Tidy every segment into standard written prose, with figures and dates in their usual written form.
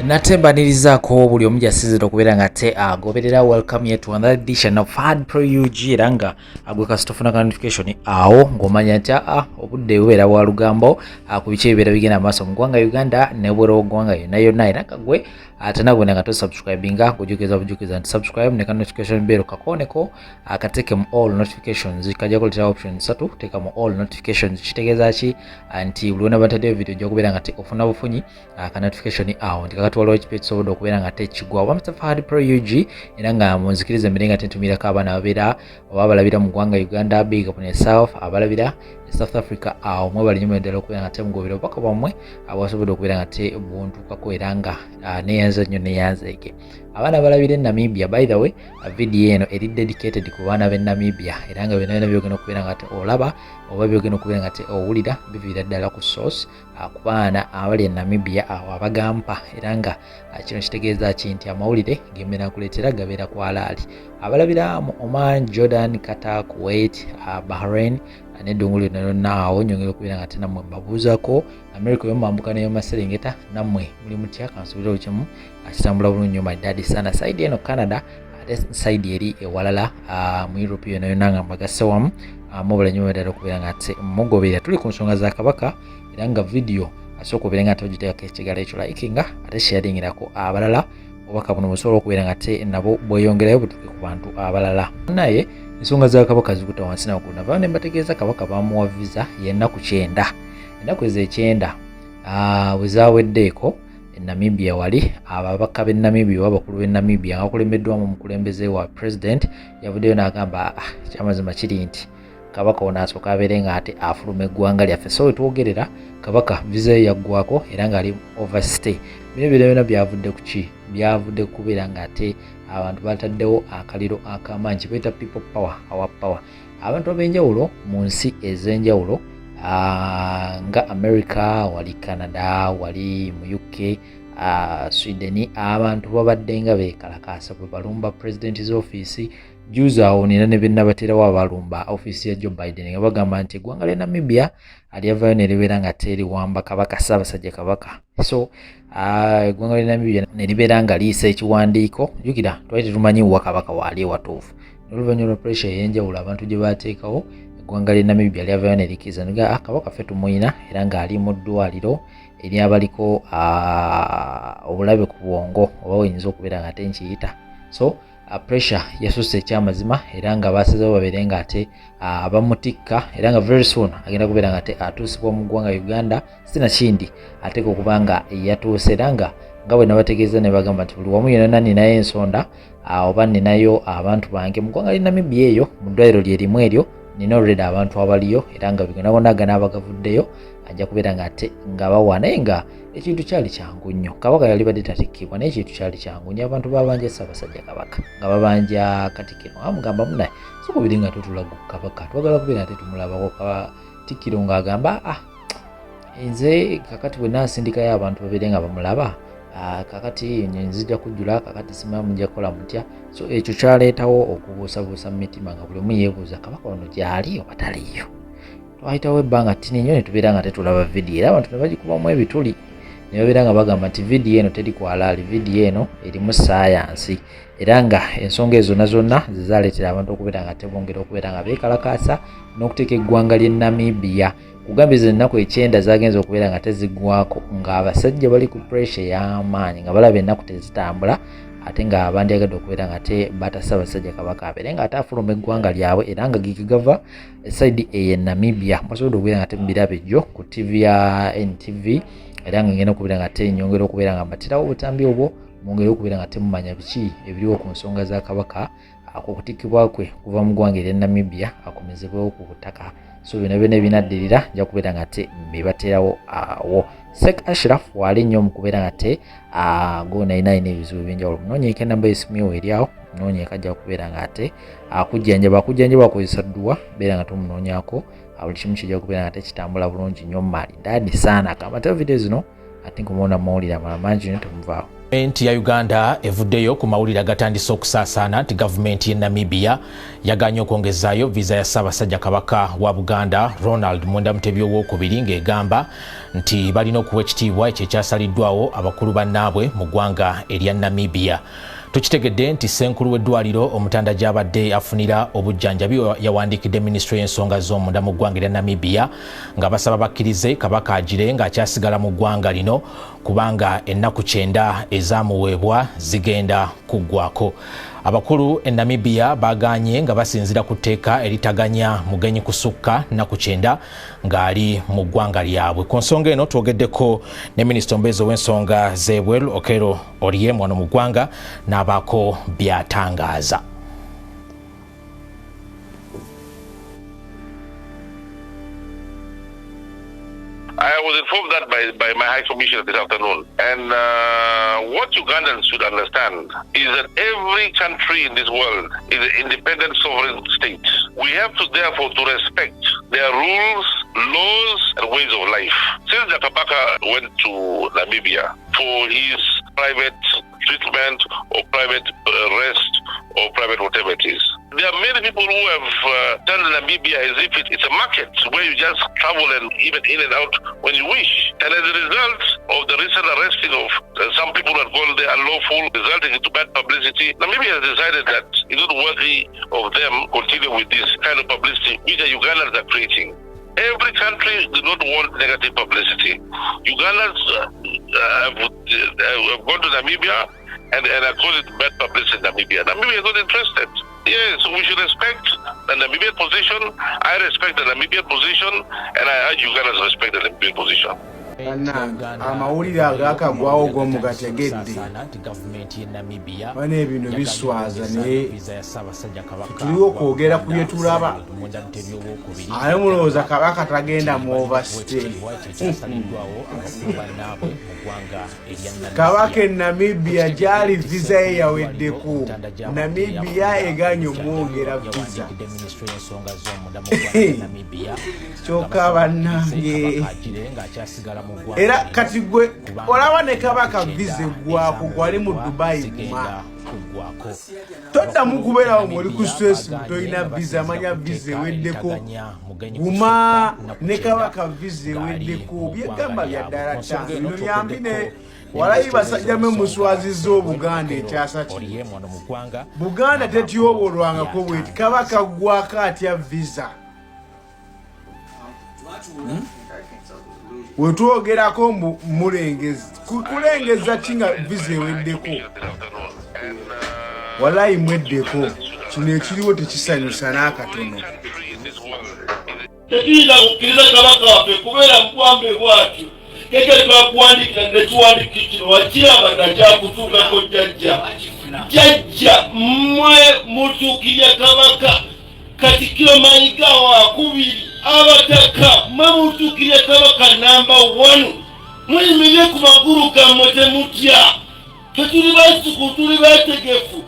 natembanirizaako buli omu gyasizira okubeera nga te agoberera welcome yet to another edition of Hard Pro UG era nga gwe kasitofuna ka notification awo ng'omanya nti obudde bubeera bwa lugambo ku biki ebibeera bigenda maaso mu ggwanga Uganda ne bwera w'eggwanga yonna yonna era nga gwe ate nagwe nga tosubscribinga kujukiza nti subscribe ne ka notification bell kakoneko akateke mu all notifications kajja kuleetera option 3 teeka mu all notifications kitegeeza ki nti buli wona bataddeyo video ojja kubeera nga te ofuna bufunyi ka notification awo nti kakati waliwo ekipa ekisobola okubeera nga te kigwa wamutsa Hard Pro UG era nga munzikiriza emmere nga tentumirako abaana babeera oba balabira mu ggwanga Uganda big up ne South abalabira South Africa awo mwe bali nnyo ddala okubeera nga te mugobera obubaka bwammwe abwasobodde okubeera nga te buntukako era nga neyanza nnyo neyanzeege abaana balabira Namibia by the way video eno eri dedicated ku baana b'e Namibia era nga byonna byogenda okubeera nga te olaba oba byogenda okubeera nga te owulira biviira ddala ku source ku baana abali e Namibia awo abagampa era nga kino kitegeeza ki nti amawulire gembeera kuleetera gabeera ku alaali abalabira mu Oman, Jordan, Qatar, Kuwait, Bahrain n'eddungu lyonna lyonna awo nyongera okubeera nga te nammwe mbabuuzako America yomambuka neyo maserengeta nammwe muli mutya kansuubira olukimu kitambula bulungi nnyo my daddy sana side eno Canada ate side eri ewalala mu Europe yonna yonna nga mbagasse wamu mubala nnyo ddala okubeera nga te mugoberera tuli ku nsonga za Kabaka era nga video asooka obeera nga togiteekako ekigalo ekyo likinga ate sharingirako abalala obubaka buno busobola okubeera nga te nabo bweyongerayo butuuke ku bantu abalala naye ensonga za Kabaka zikuta wansi naggulu navaayo ne mbategeeza Kabaka bamuwa visa y'ennaku 9 ennaku ezo 9 bwe zaaweddeeko Namibia wali ababaka b'e Namibia oba abakulu b'e Namibia nga bakulembeddwamu omukulembeze wa president yavuddeyo n'agamba kyamazima kiri nti Kabaka ono asooka abeere nga ate afuluma eggwanga lyaffe so wetwogerera Kabaka visa ye yaggwako era ng'ali overstay bino byonna byavudde ku ki byavudde kubeera nga ate abantu bataddewo akaliro ak'amaanyi kibayita people power our power abantu ab'enjawulo mu nsi ez'enjawulo nga America wali Canada wali mu UK Sweden abantu babadde nga beekalakaasa bwe balumba president's office juzi awo nina ne bennabaterawo abalumba office ya Joe Biden nga bagamba nti eggwanga lya Namibia alyavaayo ne libeera nga teriwamba Kabaka Ssaabasajja Kabaka so eggwanga lya Namibia ne libeera nga liyisa ekiwandiiko jjukira twali tetumanyiwa Kabaka waali ewatuufu n'oluvannyuma lwa pressure ey'enjawulo abantu gye baateekawo eggwanga lya Namibia lyavaayo ne likkiriza nga Kabaka ffe tumuyina era ng'ali mu ddwaliro eri abaliko obulabe ku bwongo oba oyinza okubeera nga ate nkiyita so pressure yasusse ekyamazima era nga basazewo babeere nga ate bamutikka era nga very soon agenda kubeera nga ate atuusibwa mu ggwanga Uganda sinakindi ateeka okuba nga yatuuse era nga bwe nabategeeza ne bagamba nti buli wamu yonna ninayo ensonda oba ninayo abantu bange mu ggwanga lya Namibia eyo mu ddwaliro lye limu eryo nina already abantu abaliyo era nga bigona bonna ganaabagavuddeyo ajja kubeera nga ate nga bawa naye nga ekintu kyali kyangu nnyo Kabaka yali badde tatikkibwa naye ekintu kyali kyangu nnyo abantu babanja Ssaabasajja Kabaka nga babanja Katikkiro amugamba munaye sikubiri nga tutulagu Kabaka twagala kubeera ate tumulabako Katikkiro ng'agamba nze kakati bwe naasindikayo abantu babeere nga bamulaba kakati nzija kujjula kakati simanyi mujja kukola mutya so ekyo kyaleetawo okubuusabuusa mu mitima nga buli omu yeebuuza Kabaka ono gy'ali oba taliyo twayitawo ebbanga ttini nnyo ne tubeera nga tetulaba vidiyo era abantu ne bagikubamu ebituli ne babeera nga bagamba nti vidiyo eno teri kwalaali vidiyo eno erimu saayansi era nga ensonga ezo zonna zizaleetera abantu okubeera nga tebongera okubeera nga beekalakaasa n'okuteeka eggwanga ly'e Namibia kugambye ze ennaku 9 zagenza okubeera nga teziggwako ng'abasajja bali ku pressure y'amaanyi nga balaba ennaku tezitambula ate nga bandyagadde okubeera nga te batassa Ssaabasajja Kabaka abeere nga ate afuluma eggwanga lyabwe era nga gigava eside ey'e Namibia basobodde okubeera nga te mubirabe ejjo ku TV ya NTV era nga ngenda okubeera nga te nyongera okubeera nga mbatirawo obutambi obwo mwongere okubeera nga temumanya biki ebiriwo ku nsonga za Kabaka okutikkibwa kwe kuva mu ggwanga ery'e Namibia akomezebwewo ku butaka so byonna binaddirira nja kubeera nga te mbibateerawo awo Sheikh Ashraf wali nnyo mu kubeera nga te go99 ebizibu ebyenjawulo munonyeeka enamba y'essimu yo eryawo munonyeeka ajja kubeera nga ate akujjanjaba akozesa dduwa beera nga tomunoonyako buli kimu kijja kubeera nga te kitambula bulungi nnyo maali dadi sana akamata video zino ate nkumuona mawulire amalala mangi nnyo temuvaawo Gavumenti ya Uganda evuddeyo ku mawulire agatandise okusaasaana nti gavumenti ye Namibia yaganye okwongezaayo visa ya Ssaabasajja Kabaka wa Buganda Ronald Muwenda Mutebi II ng'egamba nti balina okuwa ekitiibwa ekyo ekyasaliddwawo abakulu bannaabwe mu ggwanga erya Namibia. Tukitegedde nti Ssenkulu w'eddwaliro Omutanda gy'abadde afunira obujjanjabi yawandiikidde Minisitule y'Ensonga z'Omunda mu ggwanga erya Namibia nga basaba bakkirize Kabaka agire ng'akyasigala mu ggwanga lino kubanga ennaku 9 ezaamuweebwa zigenda kuggwako. Abakulu e Namibia baganye nga basinzira ku tteeka eritaganya mugenyi kusukka nnaku 9 ng'ali mu ggwanga lyabwe. Ku nsonga eno twogeddeko ne Minisita omubeezi w'ensonga z'ebweru Okello Oryem wano mu ggwanga n'abaako by'atangaaza. I was informed that by my High Commissioner this afternoon. And what Ugandans should understand is that every country in this world is an independent sovereign state. We have to therefore to respect their rules, laws, and ways of life. Since Kabaka went to Namibia for his private treatment or private rest or private whatever it is, there are many people who have turned Namibia as if it's a market where you just travel and even in and out when you wish. And as a result of the recent arresting of some people who had gone there unlawful, resulting into bad publicity, Namibia has decided that it's not worthy of them continue with this kind of publicity which the Ugandans are creating. Every country does not want negative publicity. Ugandans have gone to Namibia and are causing bad publicity in Namibia. Namibia is not interested. Yes, so we should respect the Namibian position. I respect the Namibian position, and I urge Ugandans to respect the Namibian position. Amawulire agakagwawo g'omugategedde bane ebino biswaza naye tuliwo okwogera ku bye tulaba aye mulowooza Kabaka tagenda mu overstay. Kabaka e Namibia gyali visa ye yaweddeko. Namibia eganye omwongera visa kyokka bannange. Era kati gwe olaba ne Kabaka visa gwako gwali mu Dubai guma toddamu kubeerawo ng'oli ku stress toyina visa manya visa eweddeko guma ne Kabaka visa eweddeko byegamba bya ddala tange bino byambi ne walayi basajja me muswazizza Obuganda ekyasa ki Buganda tetyobolwangako bweti Kabaka gwako atya visa wetwogerako mulengeza kulengeza kinga visa eweddeko walayi mweddeko kino ekiriwo tekisanyusa n'akatono. Tekiyinza kukkiriza Kabaka waffe kubeera mukwambe bwatyo keke twakuwandikira ne tuwandika kino wakiraba nga kyakutuukako jjajja mmwe mutuukirya Kabaka Katikkiro Mayiga wakubiri abataka mamutukirya Kabaka namba 1 mwimirye ku magulu gammwe temutya tetuli basuku tuli bategefu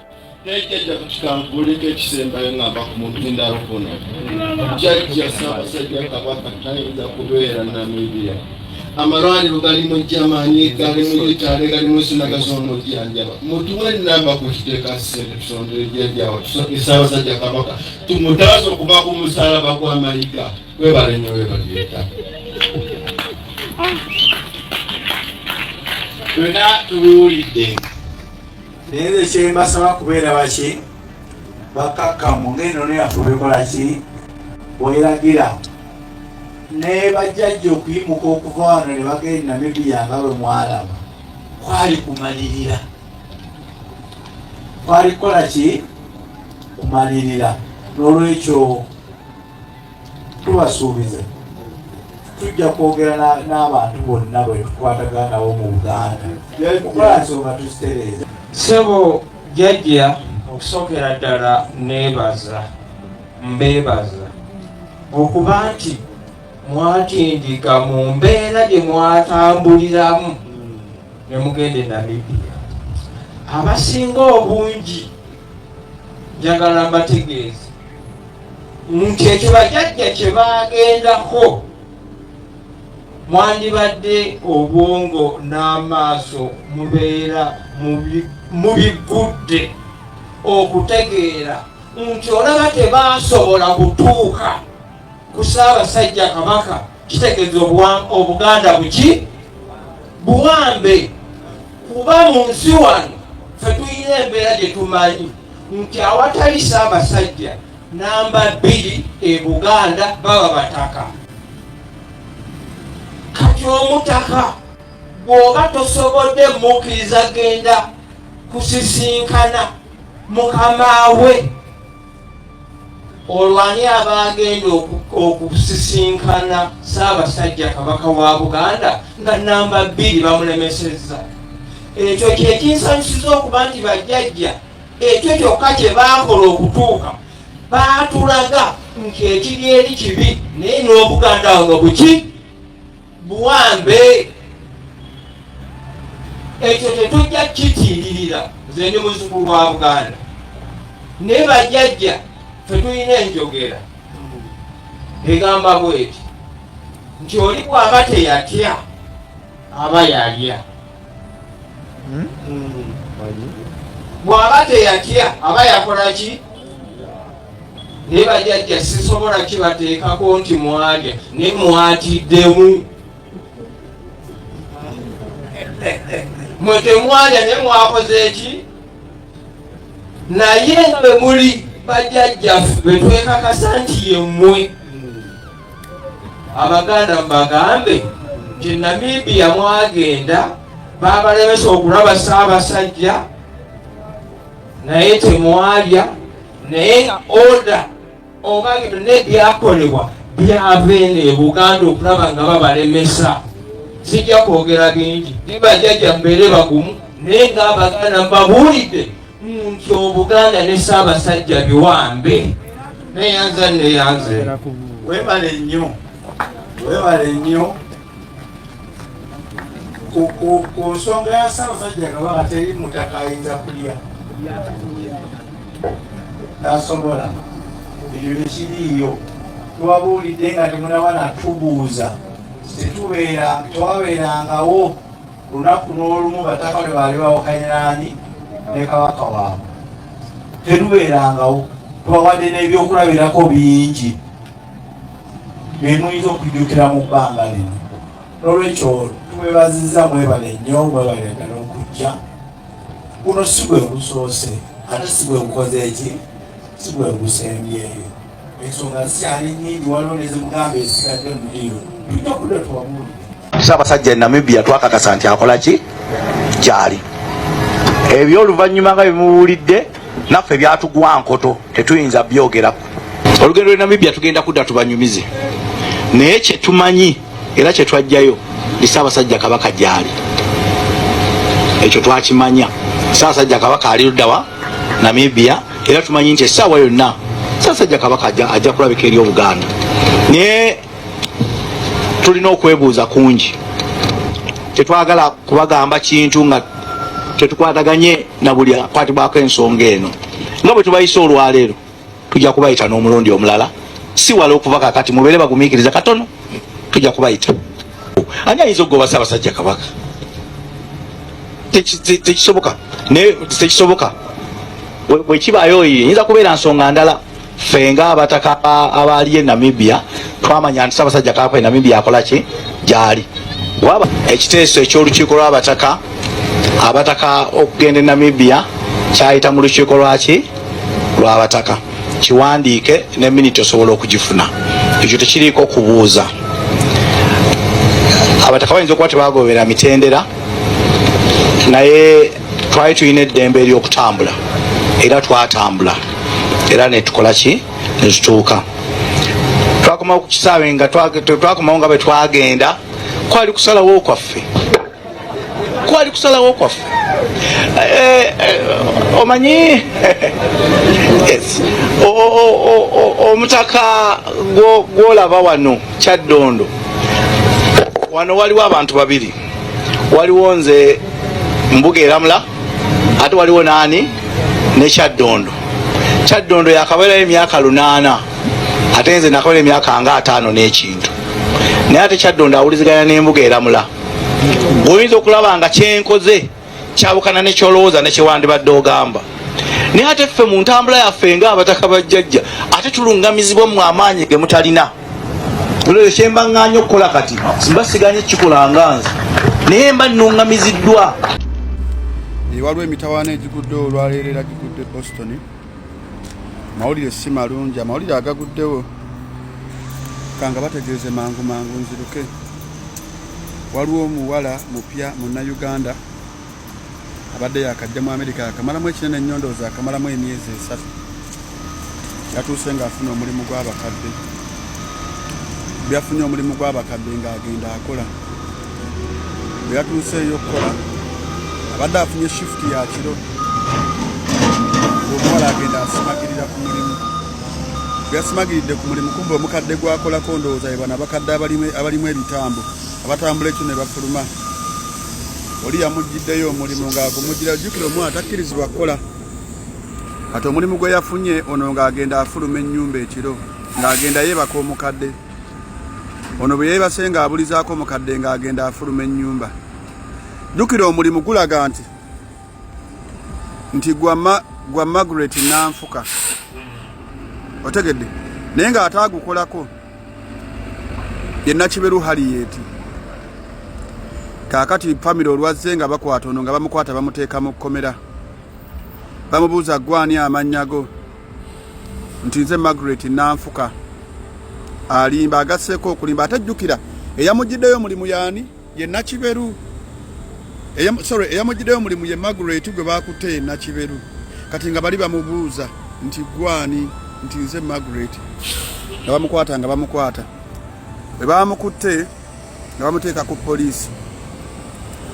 nejjajja kukikankulika ekisembayo ngamba ku muntu ndalokona jjajja Ssaabasajja Kabaka tayinza kubeera Namibia. Amalwaliro galimu Germany galimu Italy galimu Sinaga z'omujjanjaba mutuwe namba ku kiteeka ssente tusondere gyebyawo Ssaabasajja Kabaka tumutaasa okuva ku musalaba gwa Mayiga. Webale nnyo webalyeeta byonna tubiwulidde naye kyembasaba kubeera baki bakakkamu ng'eno neyaffe bekola ki weeragira ne bajjajja okuyimuka okuva wano ne bagenda Namibia nga bwe mwalaba kwali kumalirira kwali kukola ki kumalirira. N'olwekyo tubasuubiza tujja kwogera n'abantu bonna bwe tukwatagana nabo mu Buganda okukola nsonga tuzitereeza. Ssebo jjajja okusookera ddala mbeebaza okuba nti mwatindika mu mbeera gye mwatambuliramu ne mugenda e Namibia. Abasinga obungi njagala mbategeeze nti ekyo bajjajja kye baagendako mwandibadde obwongo n'amaaso mubeera mubigudde okutegeera nti olaba tebasobola kutuuka ku Ssaabasajja Kabaka, kitegeeza Obuganda buwambe. Kuba mu nsi wano ffe tulina embeera gye tumanyi nti awatali Ssaabasajja namba 2 e Buganda baba bataka. Kati omutaka bw'oba tosobodde mukkiriza genda kusisinkana mukama we, olwani abagenda okusisinkana Ssaabasajja Kabaka wa Buganda nga namba 2 bamulemesezza. Ekyo kyekinsanyusiza okuba nti bajjajja ekyo kyokka kye baakola okutuuka baatulaga nti ekiri eri kibi, naye n'Obuganda nga buwambe. Ekyo tetujja kitiiririra, nze ndi muzzukulu wa Buganda. Naye bajjajja ffe tulina enjogera egamba bweti nti oli bw'aba teyatya aba yalya. Bw'aba teyatya aba yakola ki? Naye bajjajja sisobola kibateekako nti mwalya, ne mwatiddemu. Mwe temwalya ne mwakoze eki? Naye nga bwe muli bajjajjaffe be twekakasa nti yemmwe Abaganda mbagambe nti Namibia mwagenda babalemesa okulaba Ssaabasajja naye temwalya, naye nga order oba nebyakolebwa byava eno e Buganda okulaba nga babalemesa. Sijja kwogera bingi, nibajjajja mbeere bagumu, naye ng'Abaganda mbabuulidde nti Obuganda ne Ssaabasajja biwambe. Neyanze Webale nnyo, webale nnyo. Ku nsonga ya Ssaabasajja Kabaka teri mutaka ayinza kulya, tasobola. Ebyo tekiriiyo. Tubabuulidde nga temunaba natubuuza. Twabeerangawo lunaku n'olumu bataka lwe baali bawakanyirani ne Kabaka waabwe. Tetubeerangawo, tubawadde n'ebyokulabirako bingi bemuyinza okujjukira mu bbanga lino. N'olwekyo tubeebazizza, mwebale nnyo, mwebale ddala okujja. Guno si gwe gusoose, ate si gwe gukoze eki, si gwe gusembyeyo. Ensonga zikyali nnyingi, waliwo nezimugambe esigadde mu liiro. Tujja kudda tuwabuulire. Ssaabasajja e Namibia twakakasa nti akola ki? Gyali. Ebyo oluvannyuma nga bimubuulidde naffe byatugwa nkoto, tetuyinza byogerako. Olugendo lwe Namibia tugenda kudda tubanyumize, naye kye tumanyi era kye twajjayo ndi Ssaabasajja Kabaka gyali. Ekyo twakimanya. Ssaabasajja Kabaka ali ludda wa Namibia, era tumanyi nti essaawa yonna Ssaabasajja Kabaka ajja kulabika eri Obuganda. Naye tulina okwebuuza kungi. Tetwagala kubagamba kintu nga tetukwataganye na buli akwatibwako ensonga eno. Nga bwe tubayisa olwaleero tujja kubayita n'omulundi omulala, si wala okuva kakati mubeere bagumiikiriza katono, tujja kubayita. Ani ayinza okugoba Ssaabasajja Kabaka? Tekisoboka. Naye tekisoboka. Bwe kibaayo yinza kubeera nsonga ndala. Ffe nga abataka abaali e Namibia twamanya nti Ssaabasajja Kabaka e Namibia akola ki? Gyali. Waba ekiteeso eky'olukiiko lw'abataka, abataka okugenda e Namibia kyayita mu lukiiko lwaki? Lw'abataka. Kiwandiike ne miniti osobola okugifuna. Ekyo tekiriiko kubuuza. Abataka bayinza okuba tebagobera mitendera, naye twali tulina eddembe ery'okutambula, era twatambula, era ne tukola ki? Ne tutuuka. Twakomawo ku kisaawe nga twakomawo nga bwe twagenda, kwali kusalawo kwaffe. Kwali kusalawo kwaffe. Omanyi omutaka gwolaba wano Kyaddondo, wano waliwo abantu babiri. Waliwo nze Mbuga Eramula, ate waliwo naani? Ne Kyaddondo. Kyaddondo yakabeerayo emyaka 8, ate nze nakabeera emyaka nga 5 n'ekintu. naye ate Kyaddondo awuliziganya n'embuga eramula. Oyinza okulaba nga kyenkoze kyawukana ne kyolowooza ne kyewandibadde ogamba. Naye ate ffe mu ntambula yaffe ng'abataka bajjajja ate tulungamizibwa mu amaanyi ge mutalina. Olwo kyemba ŋŋaanya okukola kati simbasiganye kikola nga nze naye mba nnungamiziddwa. Waliwo emitawaana egigudde olwaleero era gigudde Boston. Mawulire si malungi, amawulire agaguddewo kanga bategeeze mangu nziruke. Waliwo omuwala mupya Munnayuganda abadde yakajja mu Amerika yakamalamu ekinene ennyondoozi akamalamu emyezi 3. Yatuuse ng'afuna omulimu gw'abakadde. Byafunye omulimu gw'abakadde ng'agenda akola. Bwe yatuuseeyo okukola abadde afunye shift ya kiro. Omuwala agenda asimagirira ku mulimu. Bwe yasimagiridde ku mulimu kumbe omukadde gwakolako ndowooza ye bano abakadde abalimu ebitambo abatambula ekyo ne bafuluma. Oli yamugiddeyo omulimu ng'agumugira jjukira omwana takkirizibwa kukola. Kati omulimu gwe yafunye ono ng'agenda afuluma ennyumba ekiro ng'agenda yeebaka omukadde. Ono bwe yeebase ng'abulizaako omukadde ng'agenda afuluma ennyumba. Jjukira omulimu gulaga nti gwa Margaret Nanfuka. Otegedde naye ng'ataagukolako ye Nakiberu Harriet. Kaakati famire olwazze nga bakwata ono nga bamukwata bamuteeka mu kkomera. Bamubuuza gwani amannya go nti nze Margaret Nanfuka. Alimba agasseeko okulimba atajjukira eyamugiddeyo omulimu yaani ye Nakiberu. Eyamugiddeyo omulimu ye Margaret gwe baakutte ye Nakiberu. Kati nga bali bamubuuza nti gwani nti nze Margaret. Nga bamukwata nga bamukwata. Bwe bamukutte nga bamuteeka ku poliisi.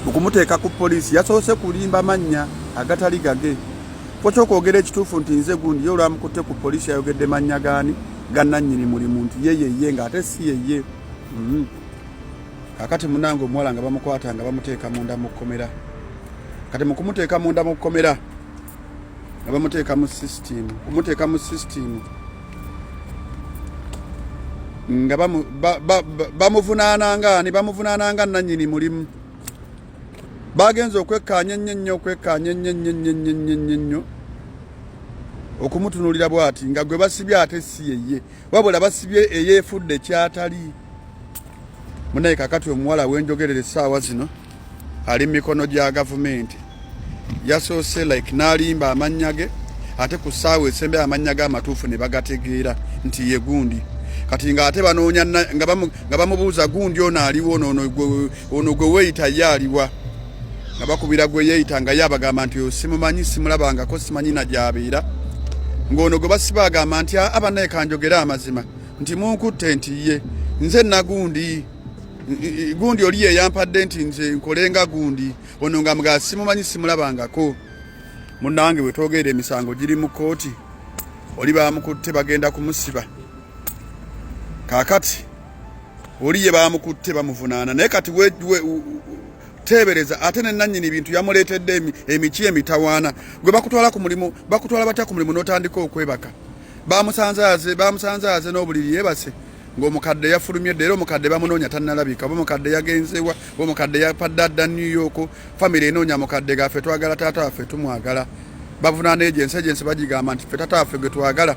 Mukumuteeka ku poliisi yasoose kulimba mannya agatali gage. Pocho kwogera ekituufu nti nze gundi ye olwamukutte ku poliisi ayogedde mannya gaani gannannyini mulimu nti ye nga ate si ye. Kakati munange omuwala nga bamukwata nga bamuteeka munda mu kkomera. Kati mu kumuteeka munda mu kkomera nga bamuteeka mu system. Kumuteeka mu system nga bamuvunaananga nannyini mulimu. Bagenza okwekkaanya ennyo okumutunuulira bw'ati nga gwe basibye ate si ye wabula basibye eyeefudde kyatali. Munaye kakati omuwala wenjogerera essaawa zino ali mu mikono gya gavumenti. Yasoose like n'alimba amannya ge ate ku ssaawa esembe amannya ge amatuufu ne bagategeera nti ye gundi. Kati nga ate banoonya nga bamubuuza gundi ono aliwo ono gwe weeyita ye aliwa. Nga bakubira gwe yeeyita nga ye abagamba nti simumanyi simulabangako simanyi na gy'abeera. Ng'ono gwe basiba agamba nti abanaye kanjogera amazima nti munkutte nti ye nze nagundi. Gundi oli yeyampadde nti nze nkolenga gundi. Ono nga mga simumanyi simulabangako. Munnange bwe twogera emisango giri mu kooti oli baamukutte bagenda kumusiba. Kaakati oli ye baamukutte bamuvunaana naye kati tebereza ate nenannyini bintu yamuleetedde emiki emitawaana gwe bakutwala ku mulimu bakutwala batya ku mulimu n'otandika okwebaka. Bamusanzaaze n'obuliri yeebase ng'omukadde yafulumye dde era omukadde bamunoonya tannalabika. Oba omukadde yagenzewa oba omukadde yapadde adda New York. Famire enoonya mukadde gaffe twagala taata waffe tumwagala. Bavunaana agency bagigamba nti ffe taata waffe gwe twagala.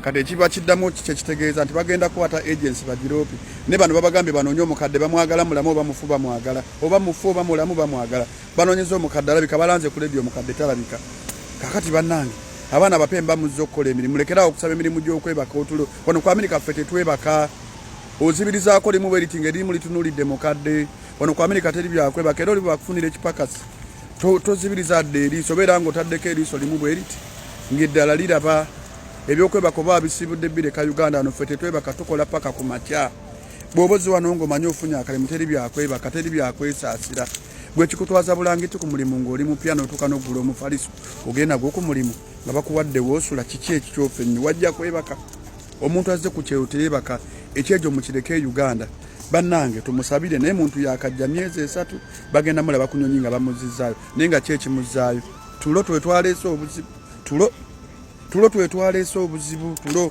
Kati ekiba kiddamu kye kitegeeza nti bagenda kukwata agency bagiroopi. Ne bano babagambye banoonye omukadde bamwagala mulamu oba mufu bamwagala oba mufu oba mulamu bamwagala. Banoonyeza omukadde alabika balanze ku leediyo omukadde talabika. Kakati bannange abaana bapemba muzze okukola emirimu lekerawo okusaba emirimu gy'okwebaka otulo. Wano ku Amerika ffe tetwebaka. Ozibirizaako limu bwe liti ng'erimu litunuulidde mukadde. Wano ku Amerika teri byakwebaka era oli bwakufunira ekipakasi. Tozibiriza dde eriiso obeera ng'otaddeko eriiso limu bwe liti ng'eddala liraba. Ebyokwebaka oba bisibudde bireka Uganda wano ffe tetwebaka tukola paka ku makya. Bw'obozi wano ng'omanyi ofunye akalimu teri byakwebaka teri byakwesaasira. Gwe kikutwaza bulangiti ku mulimu ng'oli mupya n'otuuka n'oggula omufaliso ogenda gwo ku mulimu nga bakuwadde woosula kiki ekikyofe nnyo wajja kwebaka. Omuntu azze ku kyero teyeebaka ekyejo mukireke Uganda. Bannange tumusabire naye muntu yakajja myezi 3 bagenda mulaba kunyonyi nga bamuzizzaayo naye nga kyekimuzaayo tulo twetwaleese obuzibu tulo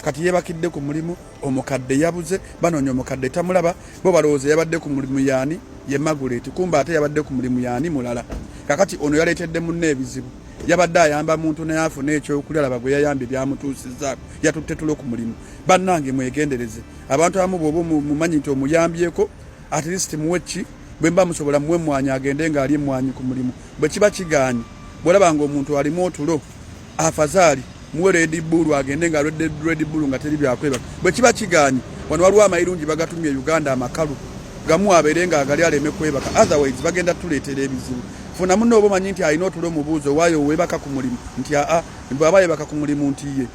kati yebakidde ku mulimu omukadde yabuze banoonya omukadde tamulaba bo balowooza yabadde ku mulimu yaani ye Margaret kumba ate yabadde ku mulimu yaani mulala kakati ono yaleetedde munne ebizibu yabadde ayamba muntu naye afuna ekyokulya gwe yayambye byamutuusizzaako yatutte tulo ku mulimu bannange mwegendereze abantu abamu bw'oba mumanyi nti omuyambyeko at least muweki bwe mba musobola muwe mwanya agende ng'ali emwanyi ku mulimu bwe kiba kigaanyi bw'olaba ng'omuntu alimu otulo afazaali muwe Red Bull agende nga Red Bull nga teri byakwebaka bwe kiba kigaanyi wano waliwo amayirungi bagatumye Uganda amakalu gamu abeere nga agali aleme kwebaka otherwise bagenda tuleetera ebizibu funa munno oba manyi nti alina otulo mubuuzo waayo webaka ku mulimu nti bw'aba yebaka ku mulimu nti ye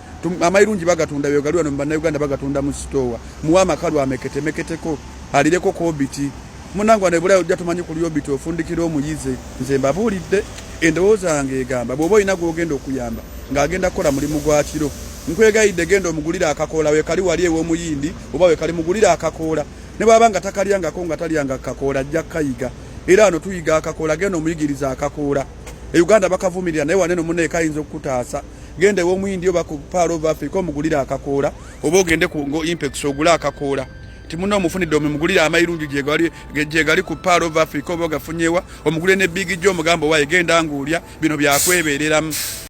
amayirungi bagatunda byogali wano mu bannayuganda bagatunda mu sitoowa muwe amakalu ameketemeketeko alireko kobiti munangu anebulayo ojja tumanyi ku lyobiti ofundikira omuyize nze mbabuulidde endowooza yange egamba bw'oba olina gw'ogenda okuyamba ng'agenda kukola mulimu gwa kiro nkwegayidde genda omugulira akakoola wekali wali ew'omuyindi oba wekali mugulira akakoola ne bw'aba nga takalyangako nga talyanga kakoola ajja kayiga era ano tuyiga akakoola genda omuyigiriza akakoola Uganda bakavumirira naye waneno munne kayinza okutaasa genda ew'omuyindi oba ku Pearl of Africa omugulira akakoola oba ogende ku Ngo Impex ogula akakoola timuno omufunidde omugulira amayirungi gyegali ku Pearl of Africa oba gafunyewa omugulire ne Big Joe mugambo waye genda ngulya bino byakwebereramu